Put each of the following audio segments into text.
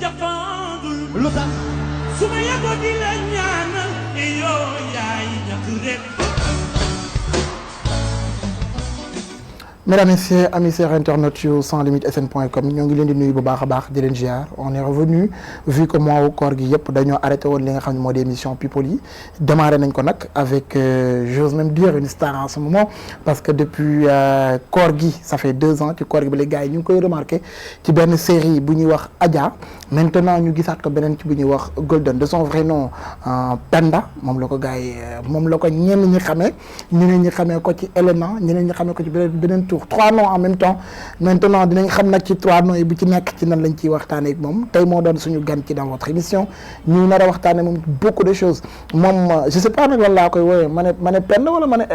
jafandul lu tax su ma yeboo di la ñaanal yoo yaay ñàkk rek. Mesdames et messieurs, amis chers internautes yu sans limite sn.com ñoo ngi leen di nuyu bu baax a baax di leen ziar on est revenu vu que mois wu koor gi yëpp dañoo arrêté woon li nga xam ne moo di émission people yi démarré nañ ko nag avec j'ose même dire une star en ce moment parce que depuis koor gi ça fait 2 ans ci koor gi ba les gars yi ñu ngi koy remarqué ci benn série bu ñuy wax Adja maintenant ñu gisaat ko beneen ci bu ñuy wax Golden de son vrai nom Penda moom la ko gars yi moom la ko ñenn ñi xamee ñeneen ñi xamee ko ci Elena ñeneen ñi xamee ko ci beneen 3 noms en même temps maintenant dinañ xam nag ci 3 noms yi bu ci nekk ci nan lañ ciy waxtaanee ak moom tey moo doon suñu gan ci dans votre émission ñu nar a waxtaanee moom beaucoup de choses moom je sais pas nag lan laa koy woowee ma ne Penda wala ma ne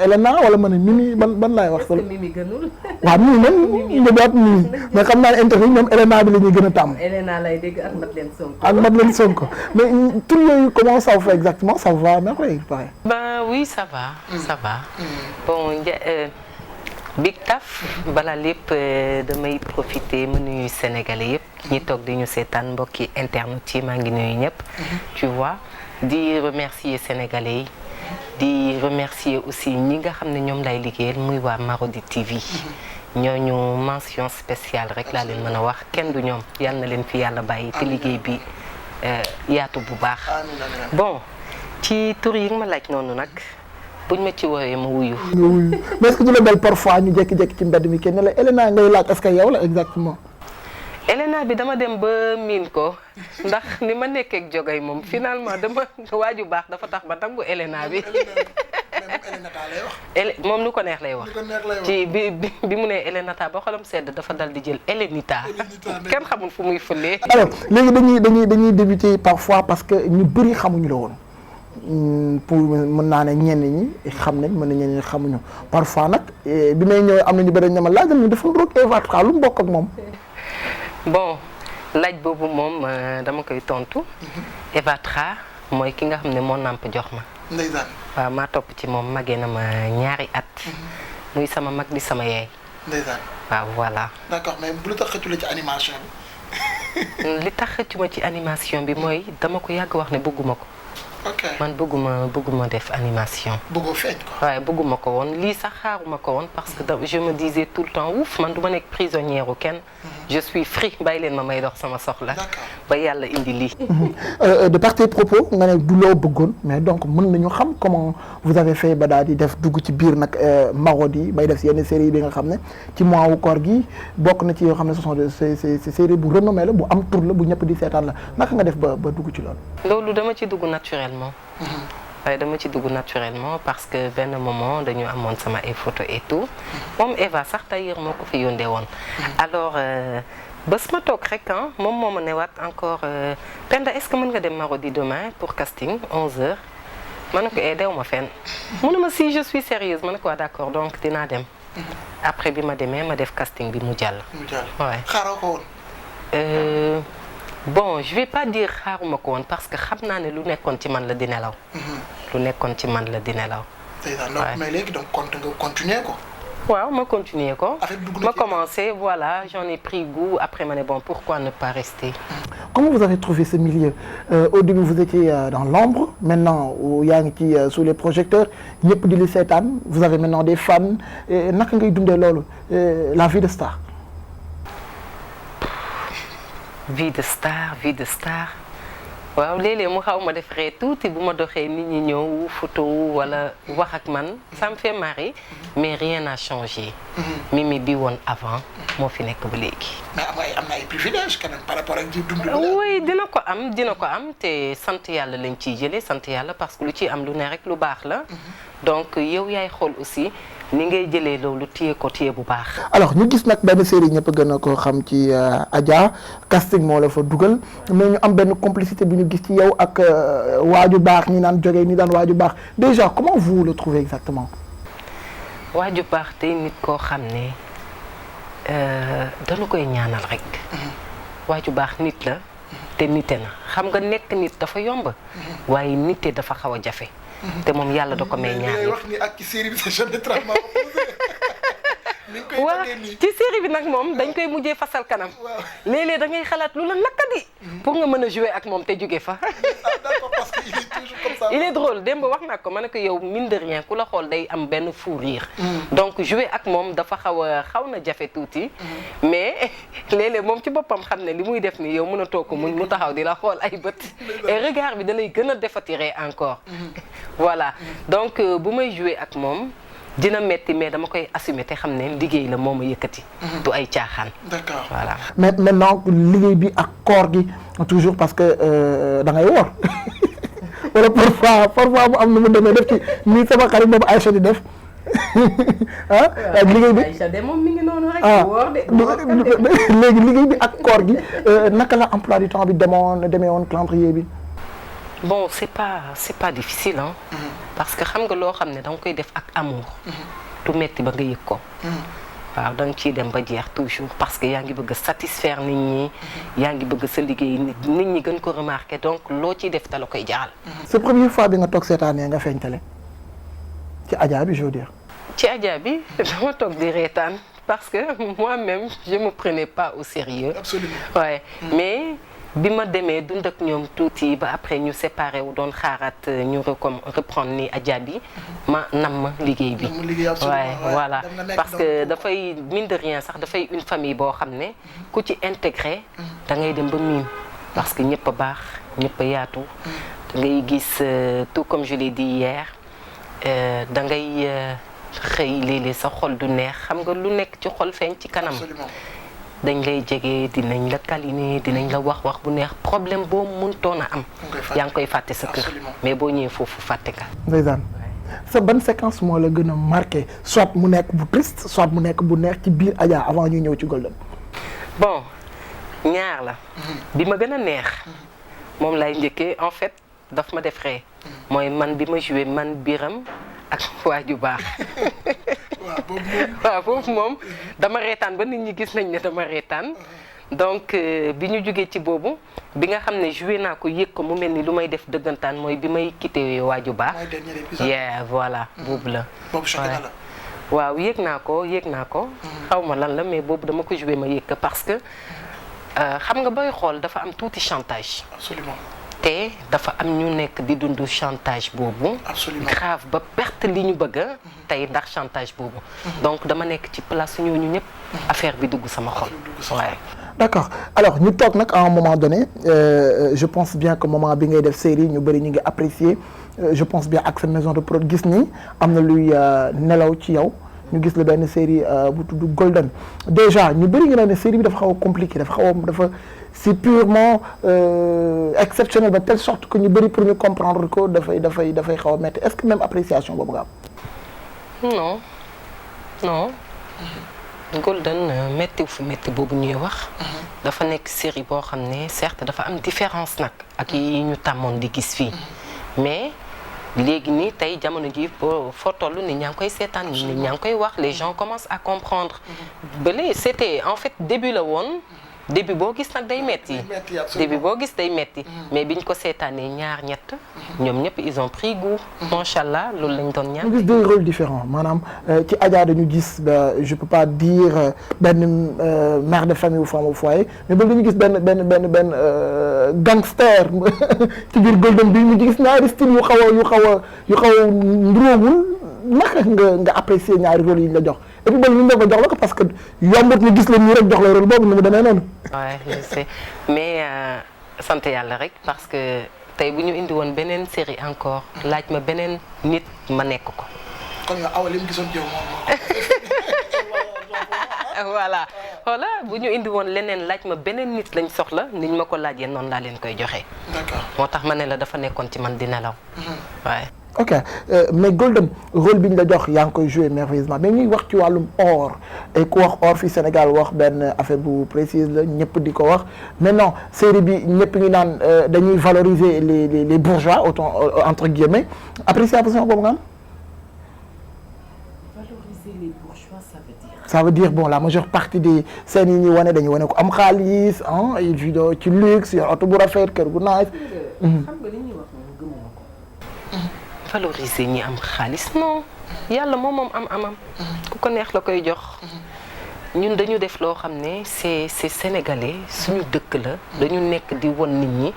Elena wala ma ne Mimi ban laay wax. est-ce que Mimi gënul. waaw Mimi même ñu doot Mimi mais xam naa ne interview ñoom Elena bi la ñuy gën a tàmm. Elena lay dégg ak Madeleine Sonko. ak Madeleine Sonko mais tur yooyu comment ça fait exactement ça va merveille pareil. Ben oui ça va. Ça va. Bon Big Taf bala lépp damay profiter ma nuyu Sénégalais yëpp ñi toog di ñu seetaan mbokki internet yi maa ngi nuyu ñëpp. Tu vois di remercier Sénégalais yi di remercier aussi ñi nga xam ne ñoom lay liggéeyal muy waa Marodi TV. ñooñu mention spéciale rek laa leen mën a wax kenn du ñoom yal na leen fi yàlla bàyyi te liggéey bi yaatu bu baax. Bon ci tur yi nga ma laaj noonu nag. buñ ma ci woowee ma wuyu. mais est-ce que du la bel parfois ñu jékki-jékki ci mbedd mi kenn ne la Elena ngay laaj est-ce que yow la exactement. Elena bi dama dem ba miin ko ndax ni ma nekkee ak Jogay moom finalement dama waaju baax dafa tax ba nangu Elena bi. moom lu ko neex lay wax. ci bi mu nee Elenata ba xolam sedd dafa dal di jël Elenita. kenn xamul fu muy fëlee. alors léegi dañuy débuter parfois parce que ñu bëri xamuñu la woon. pour mën naa ne ñenn ñi xam nañ mën na ñenn ñi xamuñu parfois nag bi may ñëw am na ñu bëri ñama laajal ñu dafa roog Eva Tra lu mu bokk ak moom. bon laaj boobu moom dama koy tontu. Eva Tra mooy ki nga xam ne moo nàmp jox ma. ndeysaan. waaw maa topp ci moom magee na ma ñaari at. muy sama mag di sama yaay. ndeysaan. waaw voilà. d'accord mais lu tax xëccu la ci animation bi. li tax xëccu ma ci animation bi mooy dama ko yàgg wax ne bëgguma ko. ok man bëgguma def animation. bëggoo feeñ ko. waaye bëgguma ko woon lii sax xaaruma ko woon parce que je me disais tout le temps ouf man du ma nekk prisonnière u kenn. je suis free bàyyi leen ma may dox sama soxla. ba yàlla indi lii. de par tes propos nga ne du loo bëggoon mais donc mën nañu xam comment vous avez fait ba daal di def dugg ci biir nag Marodi bay def si yenn série bi nga xam ne ci mois wu koor gi bokk na ci yoo xam ne ce sont des série bu renommé la bu am tur la bu ñëpp di seetaan la naka nga def ba dugg ci loolu. loolu dama ci dugg naturellement. waaye dama ci dugg naturellement parce que benn moment dañu amoon sama ay photo et tout moom Eva sax d'ailleurs moo ko fi yóndee woon alors bés ma toog rek moom moo ma newaat encore Penda est-ce que mën nga dem Marodi demain pour casting 11h ma ne ko dew ma fenn mu ne ma si je suis sérieuse ma ne ko d'accord donc dinaa dem après bi ma demee ma def casting bi mu jàll waaye xaaroo ko woon. bon je vais pas dire xaaruma ko woon parce que xam naa ne lu nekkoon ci man la di nelaw. lu nekkoon ci man la di nelaw. waaw mais léegi donc nga continuer ko. waaw ma continuer ko. ma commencé voilà j'en ai pris goût après ma ne bon pourquoi ne pas rester. Comment vous avez trouvé ce milieu au début vous étiez dans l'ombre maintenant yaa ngi ci sous les projecteurs ñëpp di li seetaan vous avez maintenant des fans naka ngay dundee loolu la vie de star. vie de star waaw léeg-léeg mu xaw ma def ree tuuti bu ma doxee nit ñi ñëw photo wala wax ak man ça me fait marrer mais rien n'a changé. Mimi bi woon avant moo fi nekk ba léegi. mais am na ay privilèges quand même par rapport ak ji dund. oui dina ko am te sant yàlla lañ ciy jëlee sant yàlla parce que lu ciy am lu ne rek lu baax la. donc yow yaay xool aussi. ni ngay jëlee loolu téye bu baax. alors ñu gis nag benn série ñëpp gën a ko xam ci Adja casting moo la fa dugal mais ñu am benn complicité bi ñu gis ci yow ak waaju baax ñi naan jógee ñi daan waaju baax déjà comment vous le trouvez exactement. waaju baax tey nit koo xam ne dañu koy ñaanal rek. waaju baax nit la. te nite na xam nga nekk nit dafa yomb. waaye nite dafa xaw a jafe. te moom yàlla da ko may ñaar wax ni ak ci série bi c'est jamais traitement waa ci série bi nag moom dañ koy mujjee fasal kanam léeg-léeg da ngay xalaat lu la nakadi pour nga mën a jouer ak moom te jóge fa d'accord parce que il est toujours comme ça. il est drôle démb wax naa ko ma ne ko yow mine de rien ku la xool day am benn fou rire donc jouer ak moom dafa xaw na jafe tuuti mais léeg-léeg moom ci boppam xam ne li muy def nii yow mënatoo ko mu taxaw di la xool ay bët et regard bi da lay gën a défatirer encore voilà donc bu may jouer ak moom dina metti mais dama koy assumer te xam ne liggéey la moo ma yëkkati. du ay caaxaan. d'accord voilà. mais maintenant liggéey bi ak koor gi toujours parce que da ngay woor wala parfois mu am nu mu demee def ci nii sama xarit boobu Aïcha di def ah. ak liggéey bi Aïcha de moom mi ngi noonu rek. woor de léegi liggéey bi ak koor gi naka la emploi du temps bi demee woon calendrier bi. bon c'est pas difficile hein. parce que xam nga loo xam ne da nga koy def ak amour. du metti ba nga yëg ko. waaw da nga ciy dem ba jeex toujours parce que yaa ngi bëgg a satisfaire nit ñi. yaa ngi bëgg sa liggéey nit ñi gën ko remarquer donc loo ciy def da la koy jaral. c'est première fois bi nga toog seetaanee nga feeñtale ci Adja bi je veux dire. ci Adja bi dama toog di reetaan parce que moi-même je me prenais pas au sérieux. absolument ouais. mais bi ma demee dund ak ñoom tuuti ba après ñu séparé wu doon xaaraat ñu reprendre ni Adja bi ma nam liggéey bi. waaye voilà parce que dafay mine de rien sax dafay une famille boo xam ne ku ci intégré da ngay dem ba miin parce que ñëpp a baax ñëpp a yaatu. da ngay gis tout comme je l'ai dit hier da ngay xëy léeg-léeg sa xol du neex xam nga lu nekk ci xol feeñ ci kanam. dañ lay jege dinañ la câliner dinañ la wax bu neex problème boo mëntoon a am. yaa ngi koy fàtte sa kër mais boo ñëwee foofu fàtte ka. ndeysaan sa ban séquence moo la gën a marqué soit mu nekk bu triste soit mu nekk bu neex ci biir Adja avant ñuy ñëw ci Golden. bon ñaar la. bi ma gën a neex. moom lay njëkkee en fait daf ma def ree mooy man bi ma joué man Biram ak waaju baax. waaw boobu moom dama reetaan ba nit ñi gis nañ ne dama reetaan donc bi ñu jógee ci boobu bi nga xam ne joué naa ko yëg ko mu mel ni lu may def dëggantaan mooy bi may quitté waaju baax. yeah voilà boobu la. waaw yëg naa ko xaw ma lan la mais boobu dama ko joué ma yëg ko parce que xam nga booy xool dafa am tuuti chantage. absolument. te dafa am ñu nekk di dund chantage boobu. grave ba perte li ñu bëgg tey ndax chantage boobu. donc dama nekk ci place ñooñu ñëpp affaire bi dugg sama xol. waaye. d'accord alors ñu toog nag à un moment donné je pense bien que moment bi ngay def série ñu bëri ñu ngi apprécier je pense bien ak sa maison de prod gis ni am na luy nelaw ci yow. ñu gis la benn série bu tudd Golden déjà ñu bëri nga ne série bi dafa xaw a compliqué dafa c'est purement exceptionnel de telle sorte que ñu bëri pour ñu comprendre ko dafay xaw a métti est-ce que même appréciation boobu nga am. non Golden métti fu métti boobu ñuy wax. dafa nekk série boo xam ne certes dafa am différence nag ak yi ñu tàmmoon di gis fii mais. léegi nii tey jamono ji foo toll nit ñaa ngi koy seetaan nit ñaa ngi koy wax les gens commencent à comprendre bële c'était en fait début la woon début boo gis nag day metti début boo gis day metti mais biñ ko seetaanee ñaar ñett ñoom ñëpp ils ont pris goût macha allah loolu lañ doon ñaan. ñu gis deux rôles différents maanaam ci Adja dañu gis je peux pas dire benn mère de famille ou femme au foyer mais ba dañu gis benn gangster ci biir Golden bi ñu gis ñaari style yu xaw a nduroowul naka nga apprécier ñaari rôles yi ñu la jox. et puis ñu ngi ko jox la ko parce que yombut ñu gis la nii rek jox la rôle boobu ni mu demee noonu. waaw je sais mais sant yàlla rek parce que tey bu ñu indi woon beneen série encore laaj ma beneen nit ma nekk ko. kon yow Awa li mu gisoon yow moom. voilà bu ñu indi woon leneen laaj ma beneen nit lañ soxla niñ ma ko laajee noonu laa leen koy joxe. d'accord moo tax ma ne la dafa nekkoon ci man di nelaw. waaye. ok mais Golden rôle bi ñu la jox yaa ngi koy joué merveilleusement mais ñuy wax ci wàllum or et ku wax or fii Sénégal wax benn affaire bu précise la ñëpp di ko wax mais non série bi ñëpp ngi naan dañuy valoriser les bourgeois autant entre guillemets appréciation boobu nga am. valoriser les bourgeois ça veut dire. ça veut dire bon la majeure partie des scènes yi ñuy wane dañuy wane ko am xaalis ah ay vidéo ci luxe yor oto bu rafet kër gu nice. xam nga li ñuy wax moom gëmuma ko. valoriser ñi am xaalis non yàlla moom am ku ko neex la koy jox. ñun dañu def loo xam ne c'est sénégalais suñu dëkk la dañu nekk di won nit ñi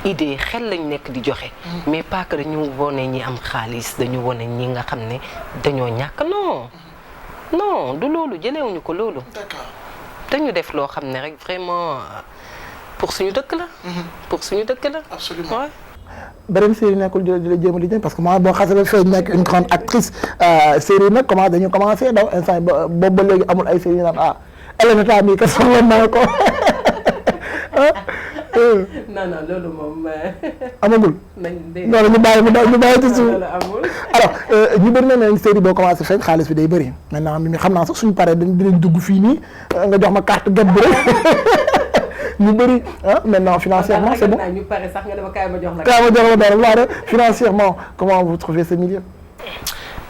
idée xel lañ nekk di joxe. mais pas que dañu wone ñi am xaalis dañu wone ñi nga xam ne dañoo ñàkk non du loolu jëlewuñu ko loolu. d'accord. dañu def loo xam ne rek vraiment pour suñu dëkk la. pour suñu dëkk la. absolument ouais. beneen série nekkul di la jéem a lijjanti parce que moi boo xasee ba feeñ nekk une grande actrice série nag dañu commencé daw instant boobu ba léegi amul ay série yu naan Hélène Tall mii kat soxla naa ko. non loolu moom. amagul. non ñu bàyyi ci suuf. alors ñu bëri na ne série boo commencé feeñ xaalis bi day bëri maintenant mi xam naa sax suñu paree dinañ dugg fii nii nga jox ma carte gab bi rek. ñu bëri maintenant financièrement c'est bon. ñu pare sax nga dama kaay ma jox la. kaay ma jox la dara waaye financièrement comment vous trouvez ce milieu.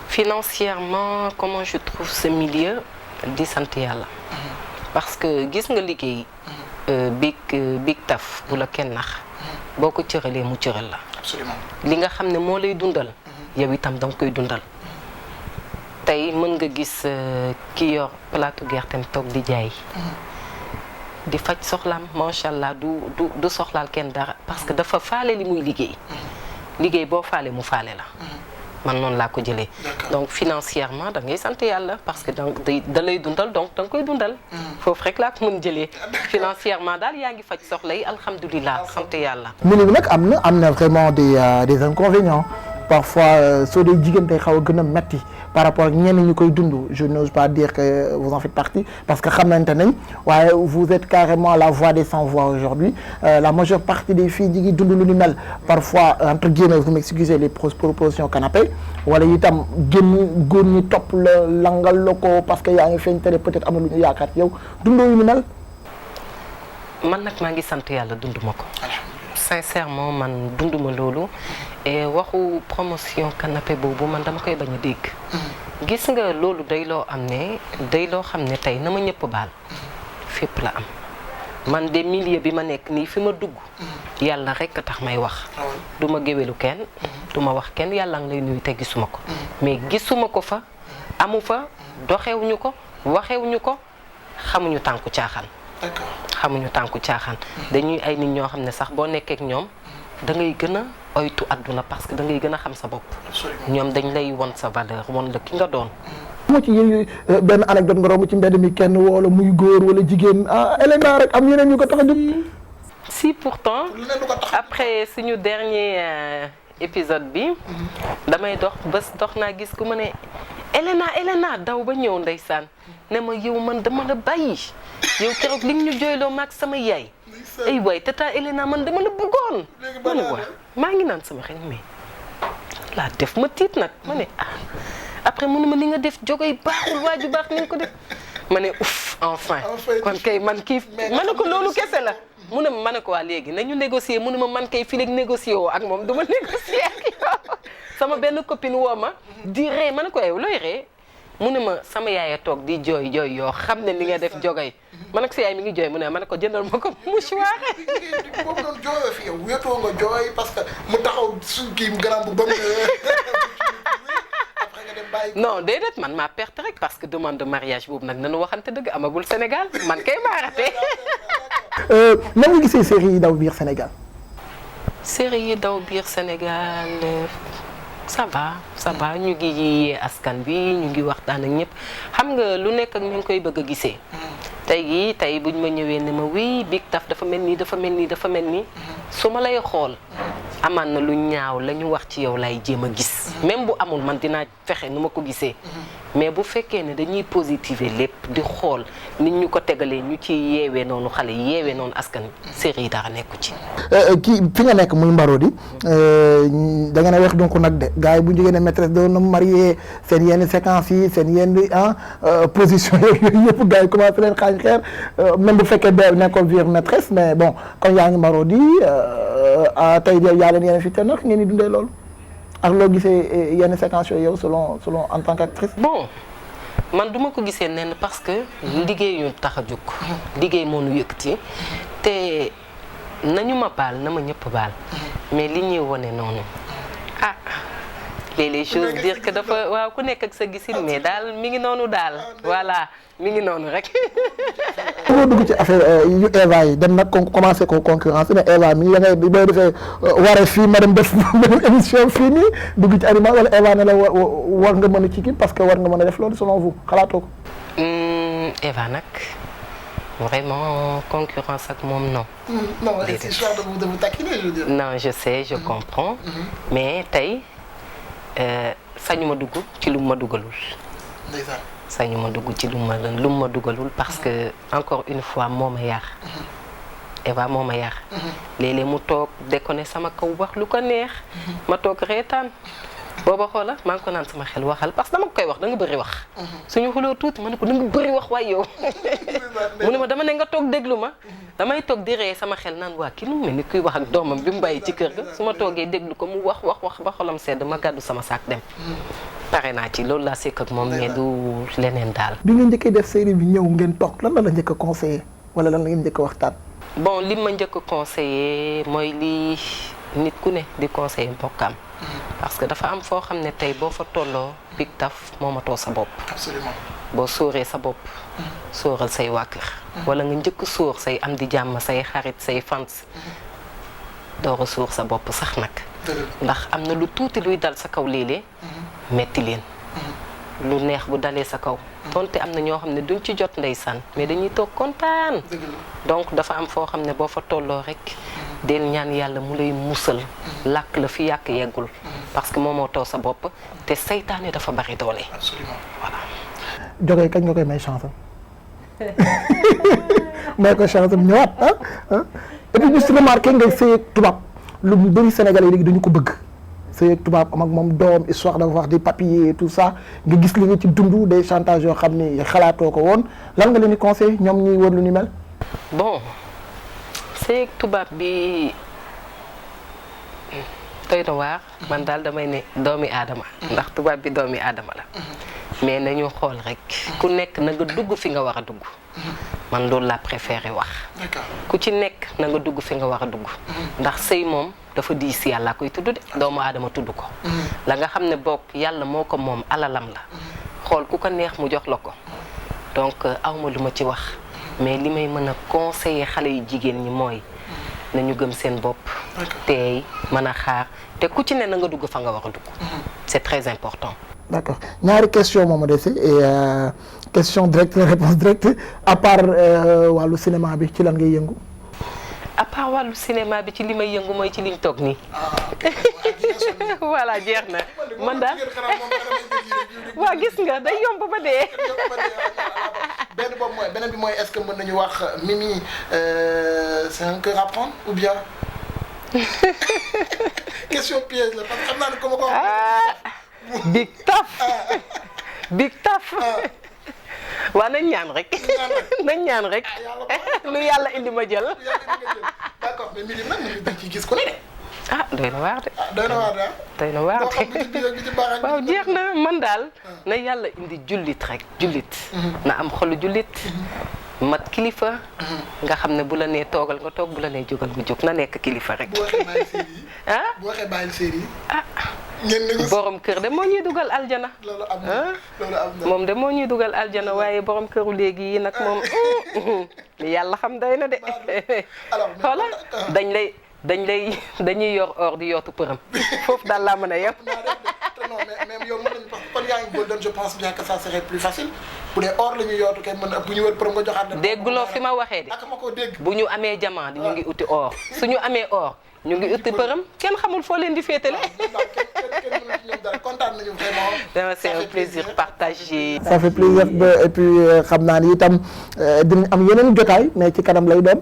Financièrement comment je trouve ce milieu di sant yàlla. parce que gis nga liggéey. big taf bu la kenn nax. boo ko cëralee mu cëral la. absolument li nga xam ne moo lay dundal. yow itam danga koy dundal. tey mën nga gis ki yor plateau gerteem toog di jaay. di faj soxlaam macha allah du soxlaal kenn dara parce que dafa faale li muy liggéey boo faale mu faale la. man noonu laa ko jëlee. donc financièrement da ngay sant yàlla parce que da lay dundal donc da nga koy dundal. foofu rek laa ko mën jëlee. financièrement daal yaa ngi faj soxla yi alhamdulilah sant yàlla. milieu bi nag am na vraiment des inconvénients parfois soo dee jigéen day xaw a gën a metti par rapport ak ñenn ñu koy dund je n'ose pas dire que vous en faites partie parce que xamante nañ waaye vous êtes carrément la voix des sans voix aujourd'hui la majeure partie des filles ñi ngi dund lu ni mel parfois entre guillemets vous m'excusez les propositions canapé wala itam génn góor ñi topp la langal la ko parce que yaa ngi feeñ tere peut-être am na lu ñu yaakaar yow dundoo yu ni mel. man nag maa ngi sant yàlla dunduma ko. sincèrement man dunduma loolu et waxu promotion canapé boobu man dama koy bañ a dégg. gis nga loolu day loo xam ne tey na ma ñëpp baal. fépp la am man de milieu bi ma nekk nii fi ma dugg. yàlla rek a tax may wax. du ma géwélu kenn. du ma wax kenn yàlla ngi lay nuyu te gisuma ko. mais gisuma ko fa amu fa doxewuñu ko waxewuñu ko xamuñu tànku caaxaan. xamuñu tànku caaxaan. dañuy ay nit ñoo xam ne sax boo nekkee ak ñoom da ngay gën a oytu àdduna parce que da ngay gën a xam sa bopp. ñoom dañ lay won sa valeur won la ki nga doon. moo ci benn anecdote nga romb ci mbedd mi kenn wala muy góor wala jigéen Elena rek am yeneen ñu ko tax a jóg. si pourtant après suñu dernier épisode bi. damay dox naa gis ku ma ne Elena daw ba ñëw ndeysaan ne ma yow man dama la bàyyi yow keroog li ñu jooyloo maag sama yaay. ay waay tata Elena man dama la bëggoon. ma ne waa maa ngi naan sama xel mais laa def ma tiit nag ma ne après mu ne ma li nga def jogoy baaxul waaju baax ni nga ko def ma ne ouf enfin kon kay man kii ma ne ko loolu kese la mu ne ma ne ko waa léegi nañu négocier mu ne ma man kay fii léegi négocier woo ak moom du ma négocier ak yow sama benn copine woo ma di ree ma ne ko yow looy ree mu ne ma sama yaay a toog di jooy yoo xam ne li nga def jogay man ak sa yaay mi ngi jooy mu ne ma ne ko jëndal ma ko mouchoir. boobu doon jooyoo fi yow wéetoo nga jooy parce que mu taxaw suñ kii mu garaam bu ba mu non déedéet man maa perte rek parce que demande de mariage boobu nag nanu waxante dëgg amagul Sénégal man kay maa raté. nan nga gisee série yi daw biir Sénégal. série yi daw biir Sénégal ça va ñu ngi yee askan bi ñu ngi waxtaan ak ñëpp xam nga lu nekk ak ñu ngi koy bëgg a gisee. tey buñ ma ñëwee ne ma oui Big Taf dafa mel nii su ma lay xool amaan na lu ñaaw la ñu wax ci yow lay jéem a gis même bu amul man dinaa fexe nu ma ko gisee mais bu fekkee ne dañuy positiver lépp di xool nit ñu ko tegalee ñu ci yeewee noonu xale yeewee noonu askan série yi dara nekku ci. kii fi nga nekk muy Marodi da ngeen a wax donc nag de gars yi bu ñu jógee ne maîtresse doon na marié seen yenn séquences yi seen yenn position yooyu yëpp gars yi commencé leen xaañ xeer même bu fekkee bee nekkoon vir maîtresse mais bon comme yaa ngi Marodi tey yaa leen yenn fi te nag ngeen di dundee loolu ak loo gisee yenn séquences yooyu yow selon en tant qu'actrice. bon man duma ko gisee nenn parce que liggéey ñu tax a jóg liggéey moo nu yëkkati te nañu ma baal na ma ñëpp baal mais li ñuy wone noonu léeg-léeg j'ose dire que dafa waaw ku nekk ak sa gisin mais daal mi ngi noonu daal voilà mi ngi noonu rek. boo dugg ci affaire yu Eva yi dem nag commencé ko concurrence mais Eva mi da ngay boo defee waree fii ma dem def benn émission fii nii dugg ci animal wala Eva ne la war nga mën a ci kii parce que war nga mën a def loolu selon vous xalaatoo ko. Eva nag vraiment concurrence ak moom non. non c'est histoire de vous taquiner je veux dire. non je sais je comprends. mais tey sañu ma dugg ci lu ma dugalul. ndeysaan. sañu ma dugg ci lu ma dugalul parce que encore une fois moo ma yar. Eva moo ma yar. léeg-léeg mu toog déconné sama kaw wax lu ko neex. ma toog reetaan. booba xoola maa ngi ko naan sama xel waxal parce que dama koy wax da nga bëri wax. suñu xuloo tuuti ma ne ko da nga bëri wax waaye yow. mu ne ma dama ne nga toog déglu ma. damay toog di ree sama xel naan waa kii nu mu mel ni kuy wax ak doomam bi mu bàyyi ci kër ga su ma toogee déglu ko mu wax ba xolam sedd ma gàddu sama saak dem. pare naa ci loolu laa sekk ak moom mais du leneen daal. bi nga njëkkee def série bi ñëw ngeen toog lan la njëkk a conseillé wala lan la ngeen njëkk a waxtaan. bon li ma njëkk a conseillé mooy li nit ku ne di conseillé mbokkam. parce que dafa am foo xam ne tey boo fa tolloo Big Taf moomatoo sa bopp. absolument. boo sóoree sa bopp. sóoral say waa kër. wala nga njëkk sóor say am di jàmm say xarit say fans. door a sóor sa bopp sax nag. ndax am na lu tuuti luy dal sa kaw léeg-léeg metti leen. lu neex bu dalee sa kaw. donte am na ñoo xam ne duñ ci jot ndeysaan mais dañuy toog kontaan. donc dafa am foo xam ne boo fa tolloo rek. del ñaan yàlla mu lay musal. làkk la fi yàq yeggul. parce que moomoo too sa bopp te saytaane dafa bari doole. absolument voilà. Jogay kañ nga koy may chance am. may ko chance am ñëwaat ah. et puis juste remarqué ngay sëy ak tubaab lu mu bëri Sénégalais yi léegi dañu ko bëgg. sëy ak tubaab am ak moom doom histoire dafa wax des papiers et tout ça nga gis li nga ci dund des chantages yoo xam ni xalaatoo ko woon lan nga leen di conseil ñoom ñuy wër lu ni mel. bon sëy ak tubaab bi doy na waar man daal damay ne doomi aadama ndax tubaab bi doomi aadama la mais nañu xool rek ku nekk na nga dugg fi nga war a dugg man loolu laa préféré wax ku ci nekk na nga dugg fi nga war a dugg ndax sëy moom dafa diis yàlla koy tudd de doomu aadama tudd ko la nga xam ne bokk yàlla moo ko moom alalam la xool ku ko neex mu jox la ko donc awma lu ma ci wax mais li may mën a conseiller xale yu jigéen ñi mooy nañu gëm seen bopp teey mën a xaar te ku ci ne na nga dugg fa nga war a dugg c'est très important. D'accord ñaari question moom a dese et question directe réponse directe à part wàllu cinéma bi ci lan ngay yëngu. à part wàllu cinéma bi ci li may yëngu mooy ci liñ toog nii. voilà jeex na man daal waaw gis nga day yomb ba dee. benn boobu mooy beneen bi mooy est-ce que mën nañu wax Mimi c'est un cœur à prendre ou bien. question piège la parce que xam naa ne comme ko wax. Big Taf. Big Taf. waaw nañ ñaan rek. nañ ñaan rek. lu yàlla indi ma jël. d'accord mais Mimi nag dañ ciy gis ku ne de. ah doy na waar de. doy na waar de doy na waar de waaw jeex na man daal na yàlla indi jullit rek jullit. na am xolu jullit. mat kilifa. nga xam ne bu la nee toogal nga toog bu la nee jógal nga jóg na nekk kilifa rek. bu waxee bàyyi série yi. ah bu waxee bàyyi série yi. ah. ngeen borom kër de moo ñuy dugal aljana. loolu am na loolu am na moom de moo ñuy dugal aljana waaye borom këru léegi yi nag moom li yàlla xam doy na de. xoola dañuy yor or di yootu përëm foofu daal laa mën a yem. non mais yow mën nañu parce que kon yaa ngi golden je pense bien que ça serait plus facile bu dee or la ñuy yootu kay mën bu ñu wër përëm nga joxaat dem. dégguloo fi ma waxee de. ak ma ko dégg. bu ñu amee diamant ñu ngi uti or suñu amee or ñu ngi uti përëm kenn xamul foo leen di féetale. kontaan nañu vraiment. c'est un plaisir partagé. ça fait plaisir ba et puis xam naa ni itam dinañ am yeneen jotaay mais ci kanam lay doon.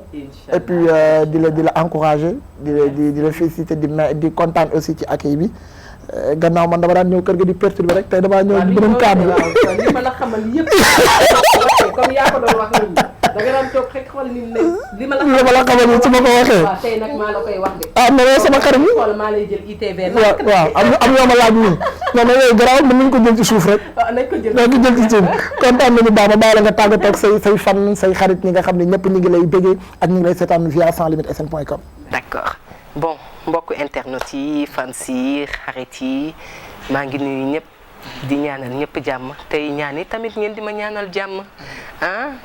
et puis di la encourager di la féliciter di kontaan aussi ci accueil bi. gannaaw man dama daan ñëw kër ga di perturber rek tey damaa ñëw beneen cadre. waaw li ma la xamal yëpp comme yaa ko doon wax nii da nga daan toog rek xool ni li ma la xamal ni su ma ko waxee. waaw tey nag maa la koy wax de. ah mais sama xarit yi. xool maa lay jël ITV. waaw am yoo ma laaj nii non mais yooyu garaaw mën nañu ko jël ci suuf rek. waaw nañ ko jël ci suuf kontaan nañu baax ma bàyyi la nga tàggatoo ak say fan say xarit ñi nga xam ne ñëpp ñu ngi lay bëggee ak ñu ngi lay seetaan via sans limite sn.com. d'accord bon mbokk internet yi fans yi xarit yi maa ngi nuyu ñëpp di ñaanal ñëpp jàmm tey ñaan yi tamit ngeen di ma ñaanal jàmm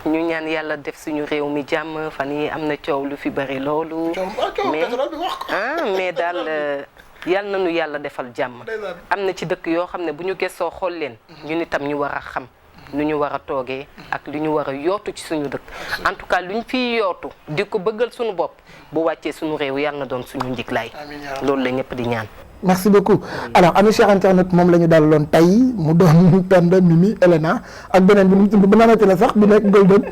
ñu ñaan yàlla def suñu réew mi jàmm fan yi am na coow lu fi bari loolu mais daal yal na nu yàlla defal jàmm am na ci dëkk yoo xam ne bu ñu gëstoo xool leen ñu ni tam ñu war a xam lu ñu war a toogee ak lu ñu war a yootu ci suñu dëkk en tout cas lu ñu fiy yootu di ko bëggal suñu bopp bu wàccee suñu réew yal na doon suñu njiglaay loolu la ñëpp di ñaan. merci beaucoup alors amis chers internautes moom la ñu dalaloon tey mu doon Penda Mimi Elena ak beneen bi mu tudd ba naanati la sax bi nekk Golden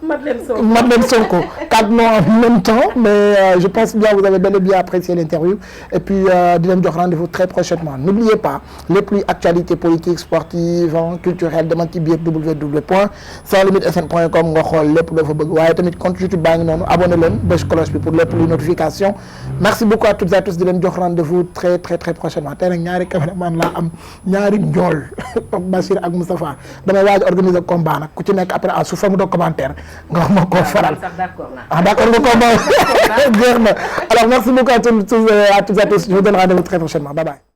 Madeleine Sonko 4 noms en même temps mais je pense bien vous avez bel et bien apprécié l'interview et puis di leen jox rendez-vous très prochainement n'oubliez pas lépp luy actualité politique sportive culturelle demal ci biir www.sanslimites.com nga xool lépp loo fa bëgg waaye tamit compte YouTube baa ngi noonu abonné leen bës cloche bi pour lépp luy notification merci beaucoup à toutes et à tous di leen jox rendez-vous très prochainement tey nag ñaari caméraman laa am ñaari njool Bachir ak Moustapha damay waaj organiser combat nag ku ci nekk après sous forme de commentaire nga wax ma koo faral d'accord nga combat jeex na alors merci beaucoup à toutes et à tous je vous donne rendez-vous très prochainement bye bye